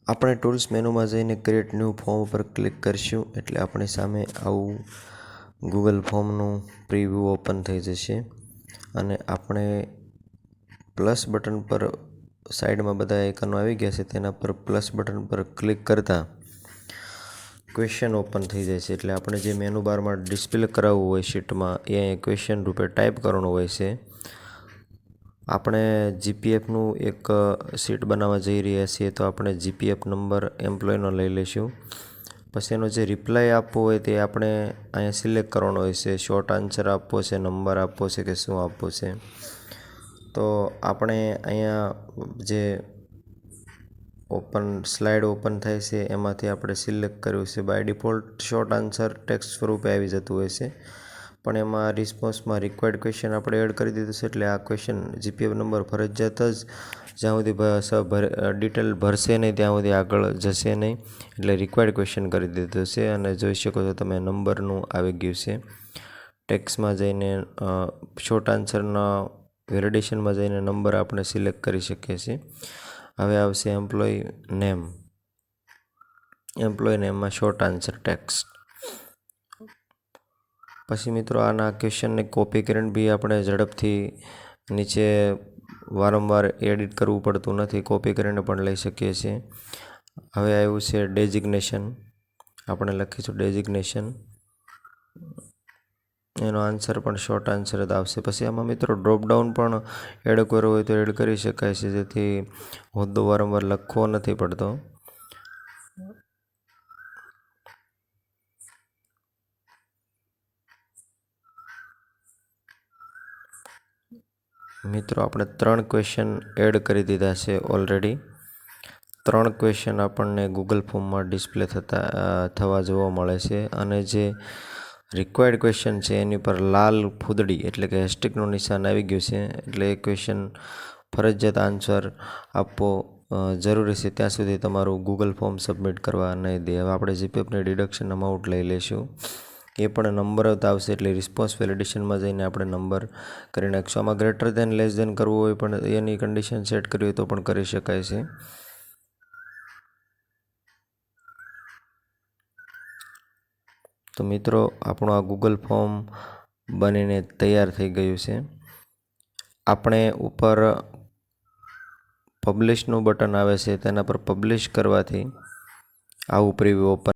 આપણે ટૂલ્સ મેનુમાં જઈને ક્રિએટ ન્યૂ ફોર્મ પર ક્લિક કરીશું એટલે આપણી સામે આવું ગૂગલ ફોર્મનું પ્રિવ્યૂ ઓપન થઈ જશે અને આપણે પ્લસ બટન પર સાઈડમાં બધા આઇકનો આવી ગયા છે તેના પર પ્લસ બટન પર ક્લિક કરતાં ક્વેશ્ચન ઓપન થઈ જાય છે એટલે આપણે જે મેનુ બારમાં ડિસ્પ્લે કરાવવું હોય શીટમાં એ અહીંયા ક્વેશ્ચન રૂપે ટાઈપ કરવાનું હોય છે. આપણે જીપીએફનું એક શીટ બનાવવા જઈ રહ્યા છીએ તો આપણે જીપીએફ નંબર એમ્પ્લોયનો લઈ લઈશું. પછી એનો જે રિપ્લાય આપવો હોય તે આપણે અહીંયા સિલેક્ટ કરવાનો હોય છે. શોર્ટ આન્સર આપવો છે, નંબર આપવો છે કે શું આપવો છે. તો આપણે અહીંયા જે સ્લાઇડ ઓપન થાય છે એમાંથી આપણે સિલેક્ટ કર્યું છે. By default short answer text સ્વરૂપે આવી જતું હોય છે, પણ એમાં રિસ્પોન્સમાં રિક્વાયર્ડ ક્વેશ્ચન આપણે એડ કરી દીધું છે એટલે આ ક્વેશ્ચન જીપીએફ નંબર ફરજિયાત જ જ્યાં સુધી ડિટેલ ભરશે નહીં ત્યાં સુધી આગળ જશે નહીં, એટલે રિક્વાયર્ડ ક્વેશ્ચન કરી દીધું છે. અને જોઈ શકો છો તમે નંબરનું આવી ગયું છે. ટેક્સ્ટમાં જઈને શોર્ટ આન્સરના વેલિડેશનમાં જઈને નંબર આપણે સિલેક્ટ કરી શકીએ છીએ. હવે આવશે એમ્પ્લોય નેમમાં શોર્ટ આન્સર ટેક્સ્ટ. પછી મિત્રો આના ક્વેશ્ચનને કોપી કરીને બી આપણે ઝડપથી નીચે વારંવાર એડિટ કરવું પડતું નથી, કોપી કરીને પણ લઈ શકીએ છીએ. હવે આવ્યું છે ડેઝિગ્નેશન. આપણે લખીશું ડેઝિગ્નેશન, એનો આન્સર પણ શોર્ટ આન્સર જ આવશે. પછી આમાં મિત્રો ડ્રોપડાઉન પણ એડ કરવો હોય તો એડ કરી શકાય છે, જેથી હોદ્દો વારંવાર લખવો નથી પડતો. મિત્રો આપણે 3 ક્વેશ્ચન એડ કરી દીધા છે ઓલરેડી. 3 ક્વેશ્ચન આપણને ગૂગલ ફોર્મમાં ડિસ્પ્લે થવા જોવા મળે છે અને જે રિક્વાયર્ડ ક્વેશ્ચન છે એની પર લાલ ફૂદડી એટલે કે હેસ્ટિકનું નિશાન આવી ગયું છે, એટલે એ ક્વેશ્ચન ફરજિયાત આન્સર આપવો જરૂરી છે. ત્યાં સુધી તમારું ગૂગલ ફોર્મ સબમિટ કરવા નહીં દે. હવે આપણે જીપીએફની ડિડક્શન અમાઉન્ટ લઈ લઈશું, એ પણ નંબર જ આવશે એટલે રિસ્પોન્સ વેલિડેશનમાં જઈને આપણે નંબર કરી નાખીશું. આમાં ગ્રેટર દેન લેસ દેન કરવું હોય પણ એની કન્ડિશન સેટ કરવી હોય તો પણ કરી શકાય છે. તો મિત્રો આપણું આ ગૂગલ ફોર્મ બનીને તૈયાર થઈ ગયું છે. આપણે ઉપર પબ્લિશનું બટન આવે છે તેના પર પબ્લિશ કરવાથી આવું પ્રિવ્યૂ ઓપન